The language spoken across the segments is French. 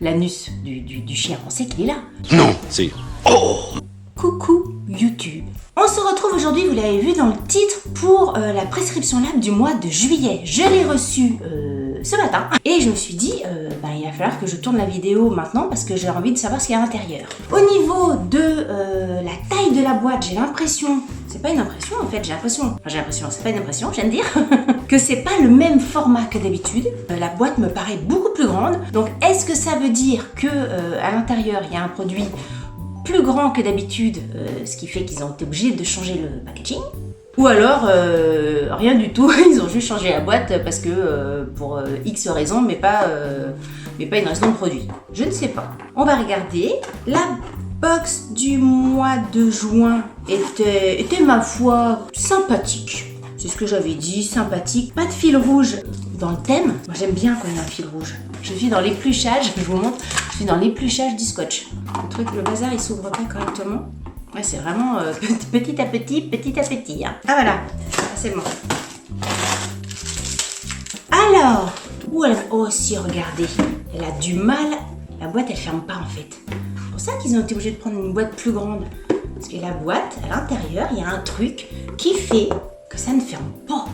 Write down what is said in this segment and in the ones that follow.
L'anus du chien, on sait qu'il est là. Non, c'est... Oh! Coucou YouTube. On se retrouve aujourd'hui, vous l'avez vu dans le titre, pour la prescription lab du mois de juillet. Je l'ai reçue ce matin et je me suis dit, il va falloir que je tourne la vidéo maintenant parce que j'ai envie de savoir ce qu'il y a à l'intérieur. Au niveau de la taille de la boîte, j'ai l'impression, c'est pas une impression en fait, c'est pas une impression, je viens de dire, que c'est pas le même format que d'habitude. La boîte me paraît beaucoup plus grande, donc est-ce que ça veut dire que à l'intérieur il y a un produit plus grand que d'habitude, ce qui fait qu'ils ont été obligés de changer le packaging. Ou alors, rien du tout, ils ont juste changé la boîte parce que pour X raisons, mais pas une raison de produit. Je ne sais pas. On va regarder. La box du mois de juin était ma foi, sympathique. C'est ce que j'avais dit, sympathique. Pas de fil rouge dans le thème. Moi j'aime bien quand il y a un fil rouge. Je suis dans l'épluchage, je vous montre, je suis dans l'épluchage du scotch. Le bazar il s'ouvre pas correctement. Ouais, c'est vraiment petit à petit. Hein. Ah voilà, c'est bon. Alors, oh si, regardez, elle a du mal, la boîte elle ferme pas en fait. C'est pour ça qu'ils ont été obligés de prendre une boîte plus grande. Parce que la boîte, à l'intérieur, il y a un truc qui fait que ça ne ferme pas.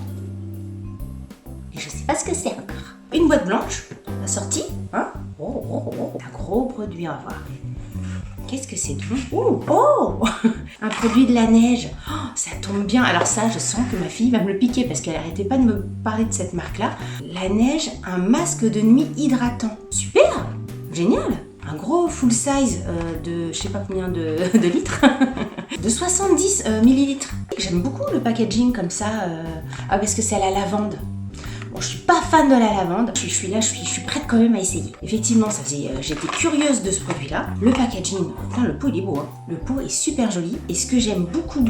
Et je sais pas ce que c'est encore. Une boîte blanche, la sortie, hein. Un gros produit, on va voir. Qu'est-ce que c'est donc? Un produit de la neige. Oh, ça tombe bien. Alors ça, je sens que ma fille va me le piquer parce qu'elle n'arrêtait pas de me parler de cette marque-là. La neige, un masque de nuit hydratant. Super! Génial! Un gros full size de je sais pas combien de litres. De 70 millilitres. J'aime beaucoup le packaging comme ça. Parce que c'est à la lavande. Bon, je suis pas fan de la lavande, je suis prête quand même à essayer. Effectivement, j'étais curieuse de ce produit-là. Le packaging, putain, le pot il est beau, hein. Le pot est super joli. Et ce que j'aime beaucoup,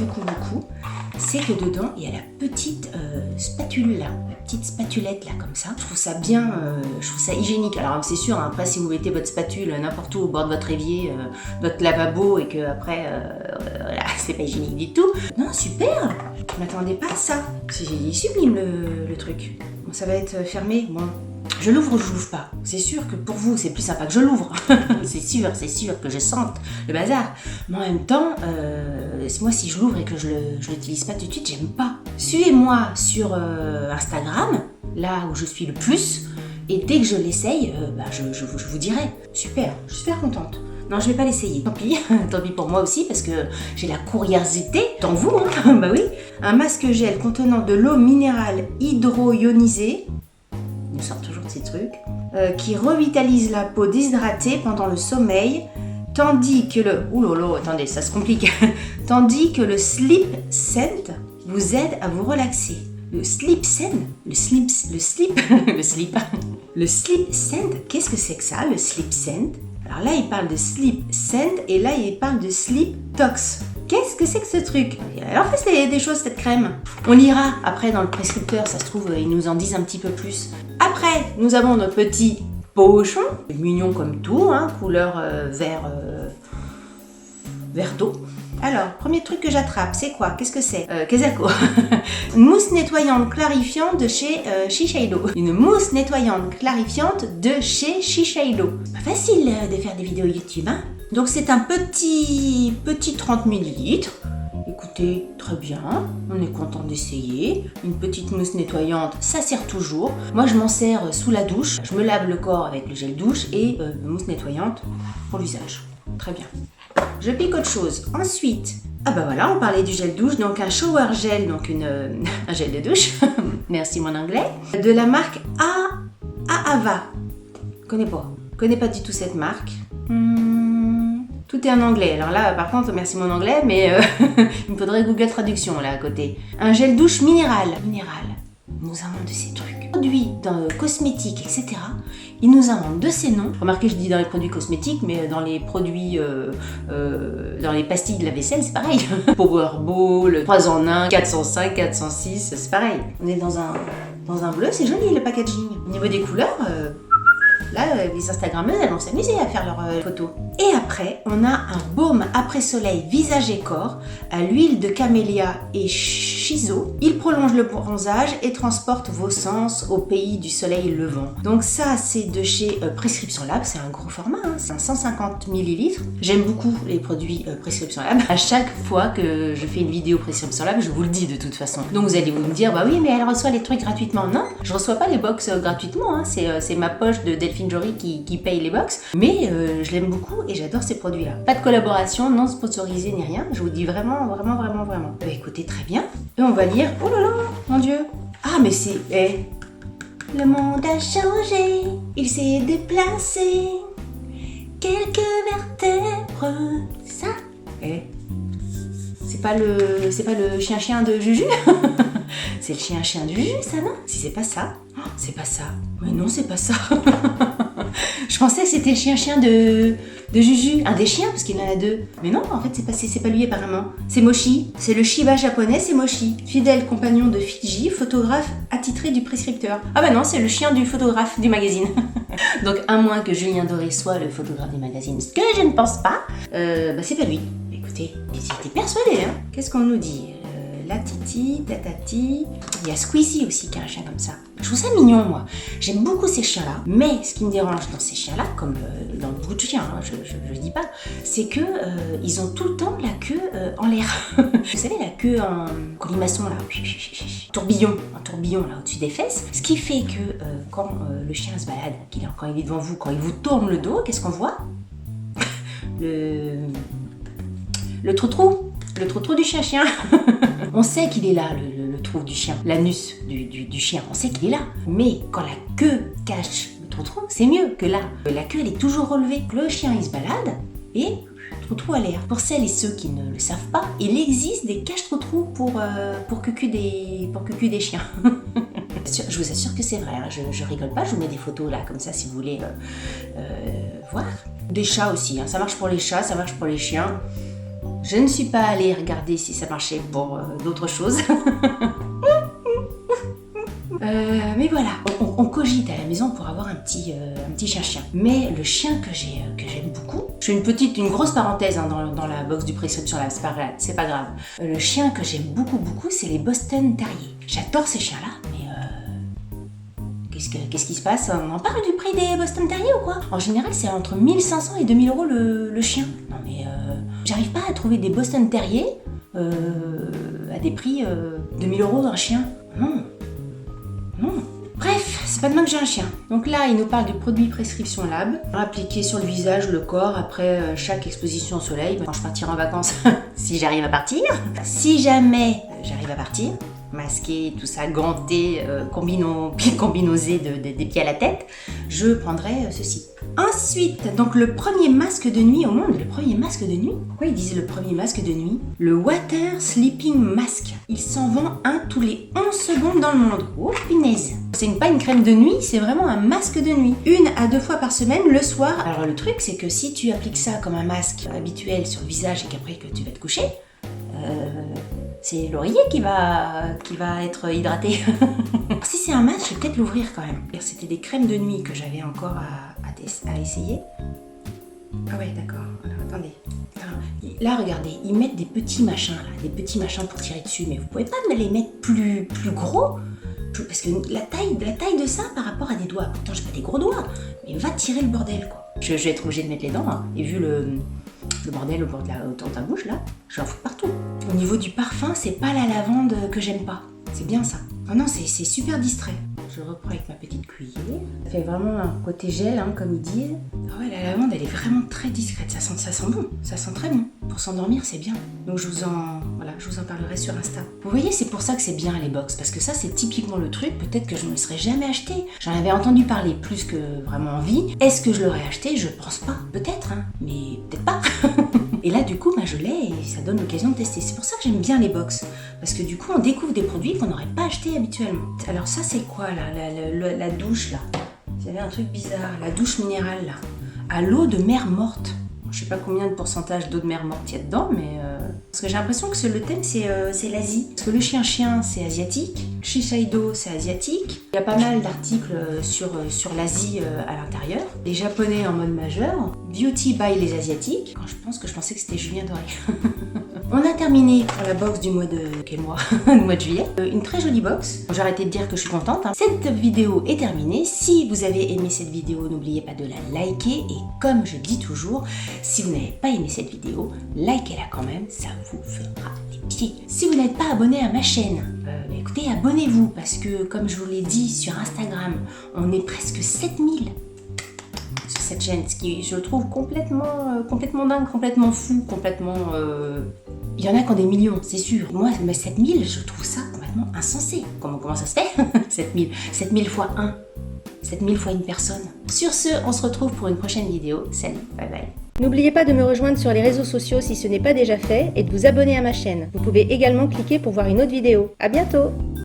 c'est que dedans, il y a la petite spatule là, la petite spatulette là, comme ça. Je trouve ça bien, je trouve ça hygiénique. Alors c'est sûr, hein, après si vous mettez votre spatule n'importe où au bord de votre évier, votre lavabo et que après, voilà, c'est pas hygiénique du tout. Non, super! Je m'attendais pas à ça. C'est sublime le truc. Bon, ça va être fermé. Bon, je l'ouvre ou je l'ouvre pas. C'est sûr que pour vous, c'est plus sympa que je l'ouvre. c'est sûr que je sente le bazar. Mais en même temps, moi, si je l'ouvre et que je l'utilise pas tout de suite, j'aime pas. Suivez-moi sur Instagram, là où je suis le plus. Et dès que je l'essaye, je vous dirai. Super, je suis super contente. Non, je vais pas l'essayer. Tant pis pour moi aussi parce que j'ai la curiosité. Tant vous, hein. Bah oui. Un masque gel contenant de l'eau minérale hydro-ionisée. Il nous sort toujours de ces trucs. Qui revitalise la peau déshydratée pendant le sommeil. Tandis que attendez, ça se complique. Tandis que le Sleep Scent vous aide à vous relaxer. Le Sleep Scent, le Sleep Scent, qu'est-ce que c'est que ça, le Sleep Scent? Alors là, il parle de Sleep Scent et là, il parle de Sleep Tox. Qu'est-ce que c'est que ce truc? Alors, en fait, c'est des choses, cette crème. On lira après dans le prescripteur, ça se trouve, ils nous en disent un petit peu plus. Après, nous avons notre petit pochon, mignon comme tout, hein, couleur vert d'eau. Alors, premier truc que j'attrape, c'est quoi? Qu'est-ce que c'est? Kezako. Une mousse nettoyante clarifiante de chez Shiseido. Une mousse nettoyante clarifiante de chez Shiseido. C'est pas facile de faire des vidéos YouTube, hein? Donc c'est un petit 30 ml. Écoutez, très bien, on est content d'essayer. Une petite mousse nettoyante, ça sert toujours. Moi, je m'en sers sous la douche. Je me lave le corps avec le gel douche et une mousse nettoyante pour l'usage. Très bien. Je pique autre chose. Ensuite, voilà, on parlait du gel douche, donc un shower gel, donc un gel de douche. Merci mon anglais. De la marque Ahava. Connais pas du tout cette marque. Tout est en anglais. Alors là, par contre, merci mon anglais, mais il me faudrait Google Traduction là à côté. Un gel douche minéral. Nous avons de ces trucs. Produits dans cosmétiques, etc. Ils nous inventent de ces noms. Remarquez, je dis dans les produits cosmétiques, mais dans les produits, dans les pastilles de la vaisselle, c'est pareil. Powerball, 3 en 1, 405, 406, c'est pareil. On est dans un bleu, c'est joli le packaging. Au niveau des couleurs, là, les Instagrammeuses, elles vont s'amuser à faire leurs photos. Et après, on a un baume après soleil visage et corps à l'huile de camélia et Shiso. Il prolonge le bronzage et transporte vos sens au pays du soleil levant. Donc ça, c'est de chez Prescription Lab. C'est un gros format, hein. C'est un 150 ml. J'aime beaucoup les produits Prescription Lab. À chaque fois que je fais une vidéo Prescription Lab, je vous le dis de toute façon. Donc vous allez vous me dire, bah oui, mais elle reçoit les trucs gratuitement. Non, je reçois pas les box gratuitement, hein. C'est ma poche de Delphine Jory qui paye les box. Mais je l'aime beaucoup et j'adore ces produits-là. Pas de collaboration, non sponsorisée ni rien. Je vous dis vraiment. Bah, écoutez, très bien. Et on va lire. Oh là là, mon Dieu. Ah, mais c'est... Le monde a changé, il s'est déplacé. Quelques vertèbres. Ça. C'est pas le chien de Juju. C'est le chien de Juju, ça, non? Si c'est pas ça. Oh, c'est pas ça. Mais non, c'est pas ça. Je pensais que c'était le chien de Juju, un des chiens, parce qu'il en a deux. Mais non, en fait, c'est pas lui apparemment. C'est Mochi. C'est le Shiba japonais, c'est Mochi. Fidèle compagnon de Fiji, photographe attitré du prescripteur. Ah bah non, c'est le chien du photographe du magazine. Donc, à moins que Julien Doré soit le photographe du magazine, ce que je ne pense pas, bah c'est pas lui. Écoutez, j'étais persuadée, hein. Qu'est-ce qu'on nous dit? La Titi, Tatati. Il y a Squeezie aussi qui a un chien comme ça. Je trouve ça mignon, moi. J'aime beaucoup ces chiens-là. Mais ce qui me dérange dans ces chiens-là, comme dans beaucoup de chiens, hein, je dis pas, c'est que ils ont tout le temps la queue en l'air. Vous savez, la queue en colimaçon, là. Un tourbillon là au-dessus des fesses. Ce qui fait que quand le chien se balade, quand il est devant vous, quand il vous tourne le dos, qu'est-ce qu'on voit? Le trou-trou. Le trou-trou du chien. On sait qu'il est là, le trou du chien, l'anus du chien, on sait qu'il est là. Mais quand la queue cache le trou-trou, c'est mieux que là. La queue, elle est toujours relevée. Le chien, il se balade et trou-trou à l'air. Pour celles et ceux qui ne le savent pas, il existe des caches-trou-trou pour cucu des chiens. Je vous assure que c'est vrai, hein. Je rigole pas, je vous mets des photos là, comme ça, si vous voulez voir. Des chats aussi, hein. Ça marche pour les chats, ça marche pour les chiens. Je ne suis pas allée regarder si ça marchait pour d'autres choses. Mais voilà, on cogite à la maison pour avoir un petit chien. Mais le chien que j'aime beaucoup, je fais une grosse parenthèse, hein, dans la box du Prescription Lab, c'est pas grave. Le chien que j'aime beaucoup, c'est les Boston Terriers. J'adore ces chiens-là, mais qu'est-ce qui se passe? On en parle du prix des Boston Terriers ou quoi? En général, c'est entre 1500 et 2000 euros le chien. Non mais j'arrive pas à trouver des Boston Terriers à des prix de 1000 euros un chien. Non. Bref, c'est pas demain que j'ai un chien. Donc là, il nous parle du produit Prescription Lab, appliqué sur le visage, le corps, après chaque exposition au soleil, quand je partirai en vacances, si j'arrive à partir. Si jamais j'arrive à partir, masqué, tout ça, ganté, combinosé des pieds à la tête, je prendrai ceci. Ensuite, donc le premier masque de nuit au monde. Le premier masque de nuit? Pourquoi ils disent le premier masque de nuit? Le Water Sleeping Mask. Il s'en vend un tous les 11 secondes dans le monde. Oh punaise! C'est pas une crème de nuit, c'est vraiment un masque de nuit. 1 à 2 fois par semaine, le soir. Alors le truc, c'est que si tu appliques ça comme un masque habituel sur le visage et qu'après que tu vas te coucher, c'est l'oreiller qui va être hydraté. Si c'est un masque, je vais peut-être l'ouvrir quand même. C'était des crèmes de nuit que j'avais encore à essayer. Ah ouais, d'accord. Alors, attendez. Là, regardez, ils mettent des petits machins pour tirer dessus, mais vous pouvez pas me les mettre plus gros, parce que la taille de ça par rapport à des doigts. Pourtant, j'ai pas des gros doigts, mais va tirer le bordel, quoi. Je vais être obligée de mettre les dents, hein. Et vu le bordel autour de ta bouche, là, je vais en foutre partout. Au niveau du parfum, c'est pas la lavande que j'aime pas. C'est bien ça. Non, c'est super distrait. Je reprends avec ma petite cuillère. Ça fait vraiment un côté gel, hein, comme ils disent. Ah ouais, la lavande, elle est vraiment très discrète. Ça sent bon. Ça sent très bon. Pour s'endormir, c'est bien. Donc je vous en parlerai sur Insta. Vous voyez, c'est pour ça que c'est bien les box. Parce que ça, c'est typiquement le truc. Peut-être que je ne me serais jamais acheté. J'en avais entendu parler plus que vraiment envie. Est-ce que je l'aurais acheté? Je pense pas. Peut-être, hein. Mais peut-être pas. Et là, du coup, je l'ai et ça donne l'occasion de tester. C'est pour ça que j'aime bien les box. Parce que du coup, on découvre des produits qu'on n'aurait pas achetés habituellement. Alors ça, c'est quoi, là, la douche, là? Il y avait un truc bizarre. La douche minérale, là. À l'eau de mer morte. Je sais pas combien de pourcentage d'eau de mer morte il y a dedans, mais... Parce que j'ai l'impression que le thème, c'est l'Asie. Parce que le chien, c'est asiatique. Shiseido, c'est asiatique. Il y a pas mal d'articles sur l'Asie à l'intérieur. Les Japonais en mode majeur. Beauty by les Asiatiques. Quand je pensais que c'était Julien Doré. On a terminé pour la box du mois de... Quel mois? Le mois de juillet. Une très jolie box. J'ai arrêté de dire que je suis contente. Cette vidéo est terminée. Si vous avez aimé cette vidéo, n'oubliez pas de la liker. Et comme je dis toujours, si vous n'avez pas aimé cette vidéo, likez-la quand même. Ça vous fera les pieds. Si vous n'êtes pas abonné à ma chaîne, écoutez, abonnez-vous. Parce que comme je vous l'ai dit sur Instagram, on est presque 7000 sur cette chaîne. Ce qui, je le trouve complètement dingue, complètement fou, complètement... Il y en a qui ont des millions, c'est sûr. Moi, mais 7000, je trouve ça complètement insensé. Comment ça se fait? 7000 fois 1. 7000 fois une personne. Sur ce, on se retrouve pour une prochaine vidéo. Salut, bye bye. N'oubliez pas de me rejoindre sur les réseaux sociaux si ce n'est pas déjà fait et de vous abonner à ma chaîne. Vous pouvez également cliquer pour voir une autre vidéo. À bientôt!